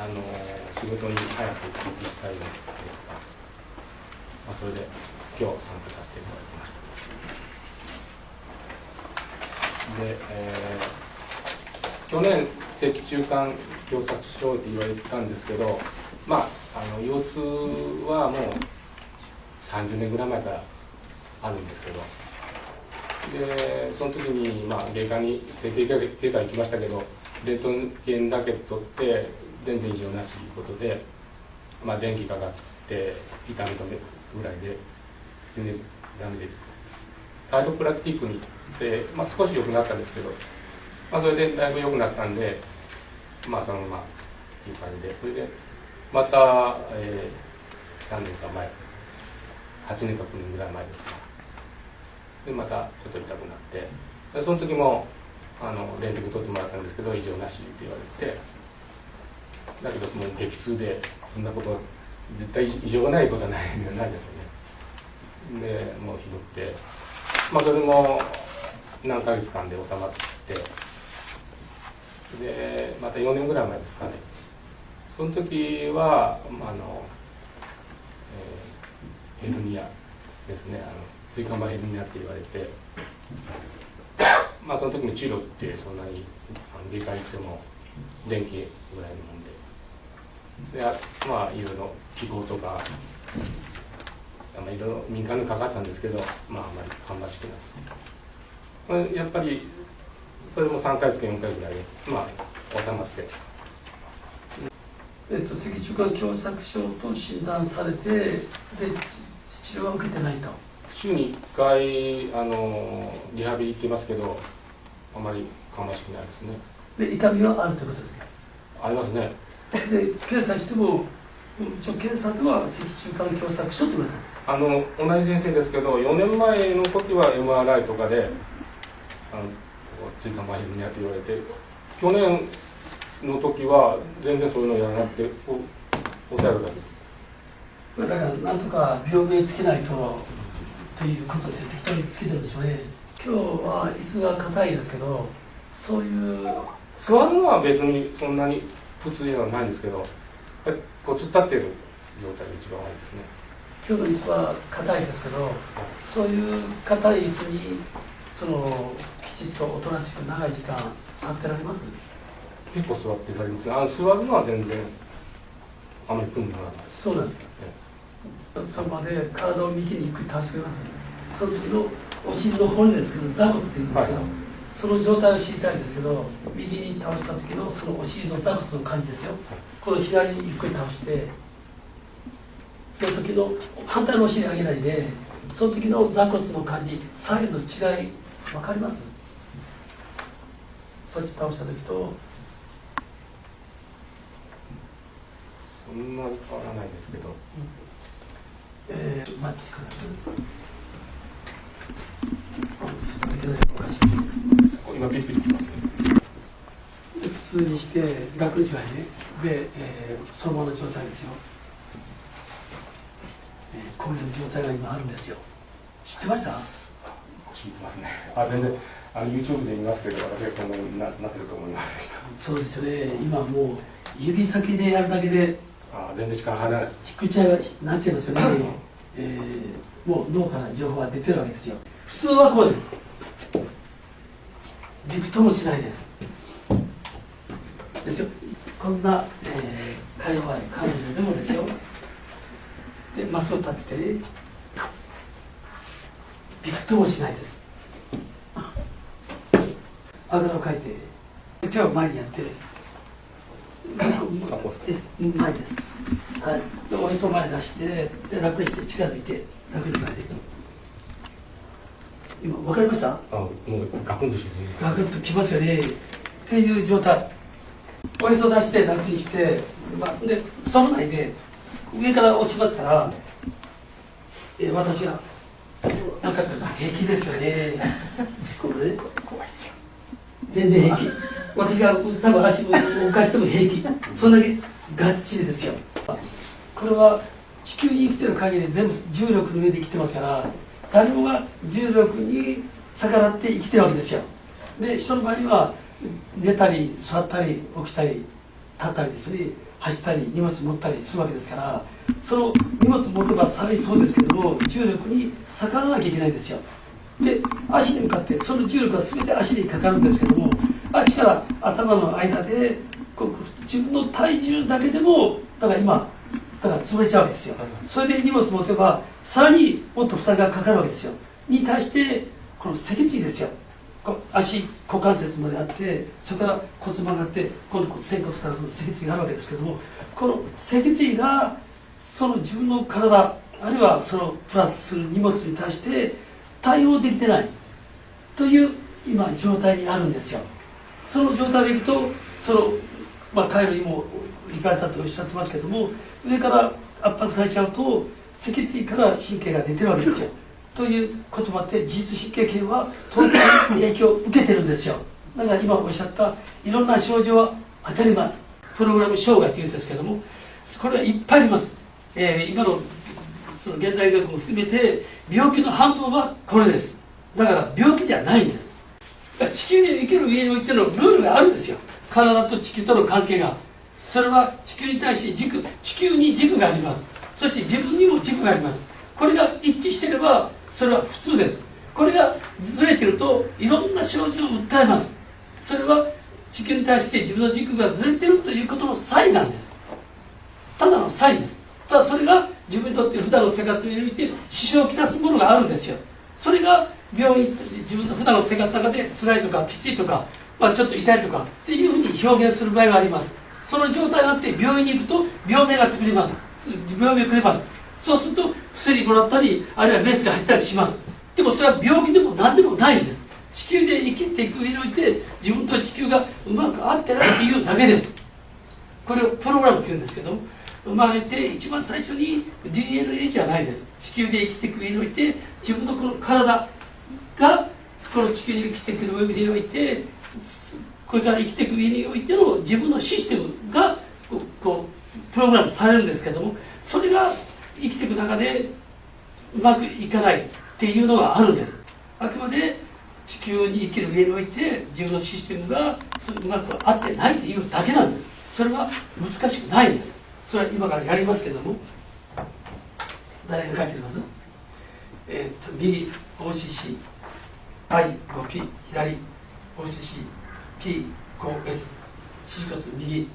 仕事に早く復帰したいのですが、それで今日参加させていただきました。で、去年脊柱管狭窄症って言われてたんですけど、腰痛はもう30年ぐらい前からあるんですけど、でその時に外科に整形外科行きましたけど、レントゲンだけ取って全然異常なしということで、電気かかって痛み止めぐらいで全然ダメで、カイロプラクティックに行って、少し良くなったんですけど、それでだいぶ良くなったんで、そのままいう感じで、それでまた、何年か前、8年か9年ぐらい前ですが、でまたちょっと痛くなって、でその時もレントゲン取ってもらったんですけど、異常なしって言われて、だけどその激痛でそんなこと絶対異常がないことはないですよね。でもうひどくて、それも何ヶ月間で収まって、でまた4年ぐらい前ですかね、その時はヘルニアですね、椎間板ヘルニアって言われて、その時の治療ってそんなに外科行っても電気ぐらいのもんで、いろいろ気候とかいろいろ民間にかかったんですけど、あんまり芳しくなくて、やっぱりそれも3回か4回ぐらいで収まって。脊柱管狭窄症と診断されて、で治療は受けてないと。週に1回リハビリ行ってますけど、あまり芳しくないですね。で痛みはあるということですか？ありますね。で検査しても、検査では脊柱管狭窄症と言われたんですか？同じ先生ですけど、4年前の時は MRI とかで椎間板ヘルニアと言われて、去年の時は全然そういうのやらなくて抑えるだけ。これだからなんとか病名つけないということで適当につけてるんでしょうね。今日は椅子が硬いですけど、そういう座るのは別にそんなに普通ではないんですけど、こう突っ立っている状態が一番多いですね。今日の椅子は硬いですけど、そういう硬い椅子にきちっとおとなしく長い時間座ってられます？結構座ってられますが、座るのは全然あまり苦にならない。そうなんですよ。そこまで体を右にゆっくり倒してくれます。その時のお尻の骨ですけど、座骨っていうんですけど、その状態を知りたいんですけど、右に倒した時のそのお尻の座骨の感じですよ。この左にゆっくり倒して、その時の反対のお尻上げないで、その時の座骨の感じ、左右の違い分かります？そっち倒した時と。そんなに変わらないですけど。待ってください。今ピリピリきますね。普通にして楽にしないね。で、そのままの状態ですよ。こういう状態が今あるんですよ。知ってました？知ってますね。全然YouTube で見ますけど、私はこんなになってると思いませんでした。そうですよね。今もう指先でやるだけで全然力入らないです。ひっくりちゃいがなっちゃいますよね。もう脳から情報が出てるわけですよ。普通はこうです。びくともしないです。ですよ。こんな、か弱い彼女でもですよ。でまっすぐ立っててね、びくともしないです。あぐらをかいて手を前にやって前です。はい。でおへそ前出して、で楽にして力抜いて楽に変えていく。今分かりました？もうガクンとしてガクンときますよね。っていう状態。おへそ出して楽にして、で反らないで上から押しますから、私がなんか平気ですよね。これね。全然平気。私が多分足を動かしても平気。そんだけがっちりですよ。これは地球に生きてる限り全部重力の上で生きてますから、誰もが重力に逆らって生きてるわけですよ。で人の場合は寝たり座ったり起きたりったりですね、走ったり荷物持ったりするわけですから、その荷物持てばさらにそうですけども、重力に逆らわなきゃいけないんですよ。で、足に向かってその重力が全て足にかかるんですけども、足から頭の間でこう自分の体重だけでもだから潰れちゃうわけですよ。それで荷物持てばさらにもっと負担がかかるわけですよ。に対してこの脊椎ですよ。足股関節まであって、それから骨盤があって、今度仙骨から脊椎があるわけですけども、この脊椎がその自分の体あるいはそのプラスする荷物に対して対応できてないという今状態にあるんですよ。その状態でいくとカイロにも行かれたとおっしゃってますけども、上から圧迫されちゃうと脊椎から神経が出てるわけですよ。ということもあって自律神経系は当然影響を受けてるんですよ。だから今おっしゃったいろんな症状は当たり前、プログラム障害というんですけども、これはいっぱいあります。今のその現代医学も含めて病気の半分はこれです。だから病気じゃないんです。だから地球で生きる上においてのルールがあるんですよ。体と地球との関係が。それは地球に対して地球に軸があります。そして自分にも軸があります。これが一致していればそれは普通です。これがずれてるといろんな症状を訴えます。それは地球に対して自分の軸がずれてるということのサインなんです。ただのサインです。ただそれが自分にとって普段の生活において支障をきたすものがあるんですよ。それが病院、自分の普段の生活の中で辛いとかきついとか、ちょっと痛いとかっていうふうに表現する場合があります。その状態があって病院に行くと病名が作れます。病名がくれます。そうすると薬もらったり、あるいはメスが入ったりします。でもそれは病気でも何でもないんです。地球で生きていく上において自分と地球がうまく合ってないというだけです。これをプログラムというんですけど、生まれて一番最初に DNA じゃないです。地球で生きていく上において自分のこの体がこの地球に生きていく上において、これから生きていく上においての自分のシステムがプログラムされるんですけども、それが生きていく中でうまくいかないっていうのがあるんです。あくまで地球に生きる上において自分のシステムがうまく合ってないというだけなんです。それは難しくないんです。それは今からやりますけども、誰が書いてます？右 OCC、I 5P、左 OCC、P5S、四骨右、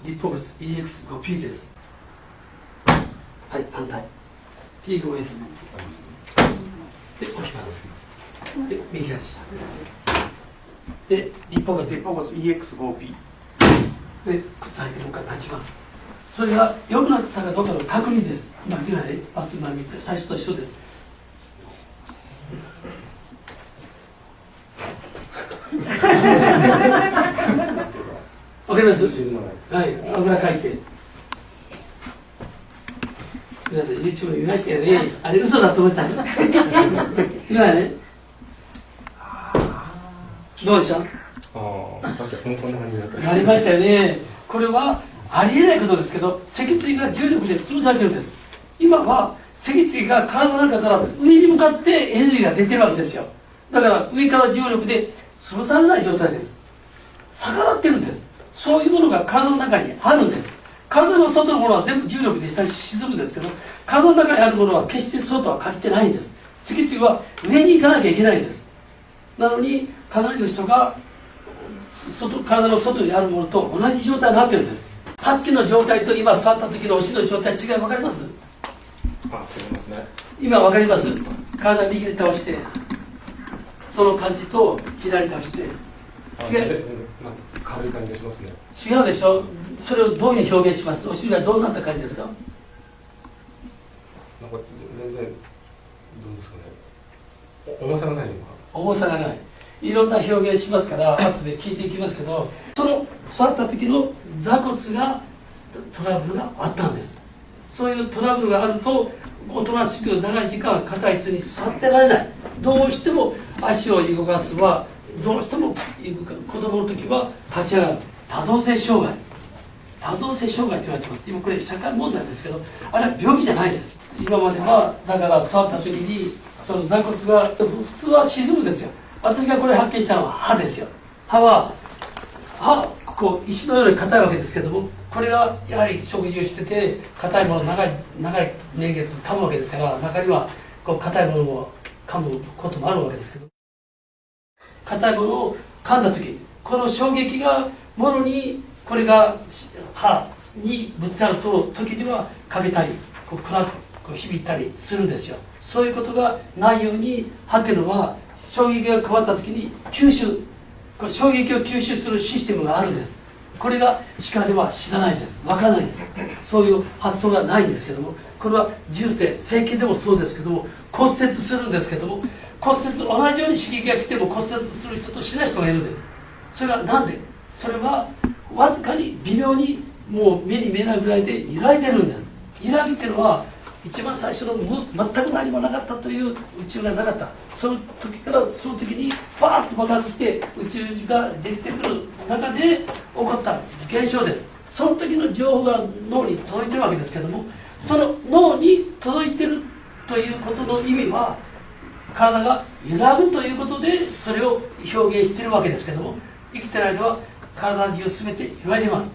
立方物 EX5P です。はい、反対 P5S で置きます。で、右足で、立方物 EX5P で、靴履いてもう一回立ちます。それが良くなったかどうかの確認です。今見ないで、まっすぐ前見て、最初と一緒です。わかります？沈まないです。はい、あぐらかいて。皆さん YouTube 見ましたよね。あれ嘘だと思ってた。今ね。どうでした？さっきはそんな感じだった。なりましたよね。これはありえないことですけど、脊椎が重力で潰されてるんです。今は脊椎が体の中から上に向かってエネルギーが出てるわけですよ。だから上から重力で潰されない状態です。逆らってるんです。そういうものが体の中にあるんです。体の外のものは全部重力で下に沈むんですけど、体の中にあるものは決してそうとは感じてないんです。脊椎は上に行かなきゃいけないんです。なのにかなりの人が体の外にあるものと同じ状態になってるんです。さっきの状態と今座った時のお尻の状態、違い分かります？違いますね。今分かります？体右に倒してその感じと左に倒して違う軽い感じがしますね。違うでしょ。それをどういうふうに表現します？お尻がどうなった感じですか？なんか全然どうですかね。重さがないのか。重さがない。いろんな表現しますから後で聞いていきますけど、その座った時の座骨がトラブルがあったんです。そういうトラブルがあるとおとなしく長い時間硬い椅子に座ってられない。どうしても足を動かすはどうしても子供の時は立ち上がる多動性障害、多動性障害と言われてます。今これ社会問題ですけど、あれは病気じゃないです。今まではだから座った時にその座骨が普通は沈むんですよ。私がこれ発見したのは歯ですよ。歯はここ石のように硬いわけですけども、これがやはり食事をしてて硬いものを長い年月噛むわけですから、中にはこう硬いものを噛むこともあるわけですけど、硬いものを噛んだ時、この衝撃がもろにこれが歯にぶつかると時にはかけたりこう暗くこう響いたりするんですよ。そういうことがないように歯っていうのは衝撃が加わった時に吸収、これ衝撃を吸収するシステムがあるんです。これが歯科では知らないです。分からないんです。そういう発想がないんですけども、これは重生整形でもそうですけども、骨折するんですけども、骨折同じように刺激が来ても骨折する人としない人がいるんです。それはなんで？それはわずかに微妙にもう目に見えないぐらいで揺らいでるんです。揺らぎっていうのは一番最初の全く何もなかったという宇宙がなかった、その時からその時にバーッと爆発して宇宙ができてくる中で起こった現象です。その時の情報が脳に届いてるわけですけども、その脳に届いてるということの意味は体が揺らぐということでそれを表現しているわけですけども、生きてる間は体中全て揺らいでいます。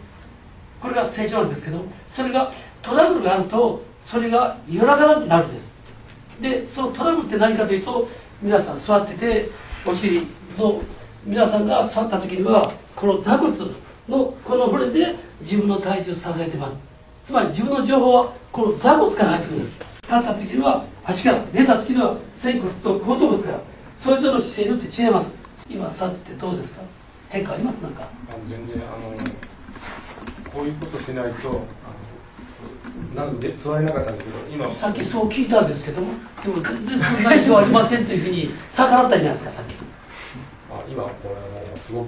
これが正常なんですけど、それがトラブルがあるとそれが揺らがなくなるんです。でそのトラブルって何かというと、皆さん座っててお尻の皆さんが座った時にはこの座骨のこの骨で自分の体重を支えています。つまり自分の情報はこの座骨から入ってくるんです。立った時には足から、寝た時には仙骨と後頭骨から、それぞれの姿勢によって違います。今座っててどうですか？変化あります？なんか全然こういうことしないとなんで座れなかったんですけど、今さっきそう聞いたんですけども、でも全然そんな異常ありませんというふうに逆らったじゃないですか、さっき。今これすごく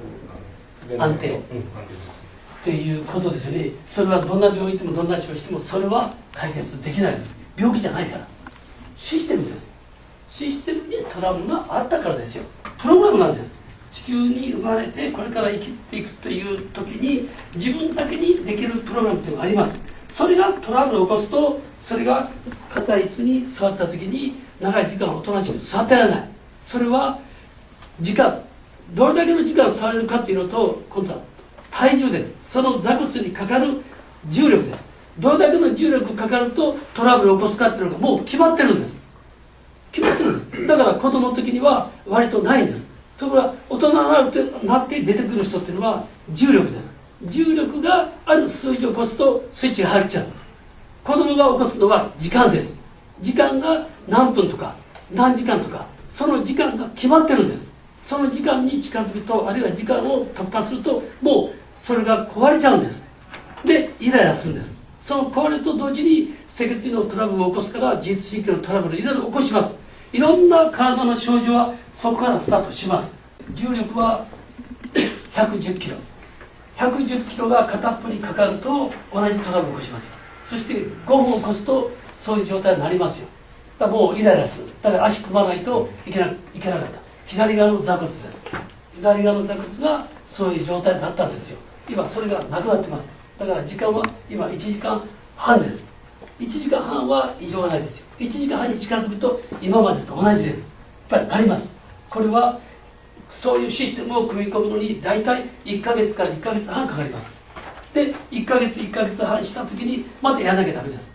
安定、っていうことですよね。それはどんな病院でもどんな治療してもそれは解決できないです。病気じゃないから、システムです。システムにトラブルがあったからですよ。プログラムなんです。地球に生まれてこれから生きていくという時に自分だけにできるプログラムというのがあります。それがトラブルを起こすと、それが硬い椅子に座った時に長い時間おとなしく座ってられない。それは時間、どれだけの時間座れるかというのと、今度は体重です。その座骨にかかる重力です。どれだけの重力かかるとトラブルを起こすかっていうのがもう決まってるんです。決まってるんです。だから子供の時には割とないんです。ところが大人になって出てくる人っていうのは重力です。重力がある数字を起こすとスイッチが入っちゃう。子供が起こすのは時間です。時間が何分とか何時間とか、その時間が決まってるんです。その時間に近づくと、あるいは時間を突破するともうそれが壊れちゃうんです。でイライラするんです。その壊れと同時に脊椎のトラブルを起こすから、自律神経のトラブルいろいろ起こします。いろんな体の症状はそこからスタートします。重力は110キロ、110キロが片っぽにかかると同じトラブルを起こしますよ。そして5分起こすとそういう状態になりますよ。だからもうイライラする。だから足組まないといけなかった。左側の座骨です。左側の座骨がそういう状態になったんですよ。今それがなくなってます。だから時間は今1時間半です。1時間半は異常がないですよ。1時間半に近づくと今までと同じです。やっぱりなります。これはそういうシステムを組み込むのに大体1ヶ月から1ヶ月半かかります。で1ヶ月半した時にまたやらなきゃダメです。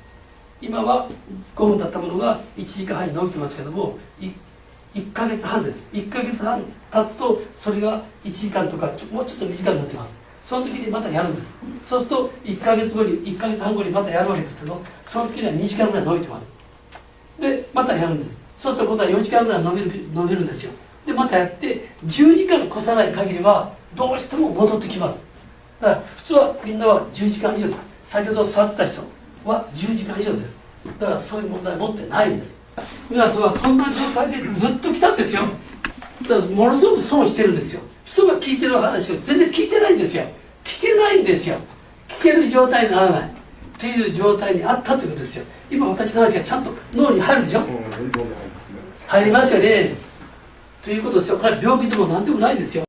今は5分経ったものが1時間半に伸びてますけども、1ヶ月半です。1ヶ月半経つとそれが1時間とかもうちょっと短くなってます。その時にまたやるんです。そうすると1ヶ月半後にまたやるわけですけど、その時には2時間ぐらい伸びてます。でまたやるんです。そうすると今度は4時間ぐらい伸びるんですよ。でまたやって10時間越さない限りはどうしても戻ってきます。だから普通はみんなは10時間以上です。先ほど座ってた人は10時間以上です。だからそういう問題持ってないんです。皆さんはそんな状態でずっと来たんですよ。だからものすごく損してるんですよ。人が聞いてる話を全然聞いてないんですよ。聞けないんですよ。聞ける状態にならないという状態にあったということですよ。今私の話がちゃんと脳に入るでしょ。入りますよね。ということですよ。これは病気でも何でもないですよ。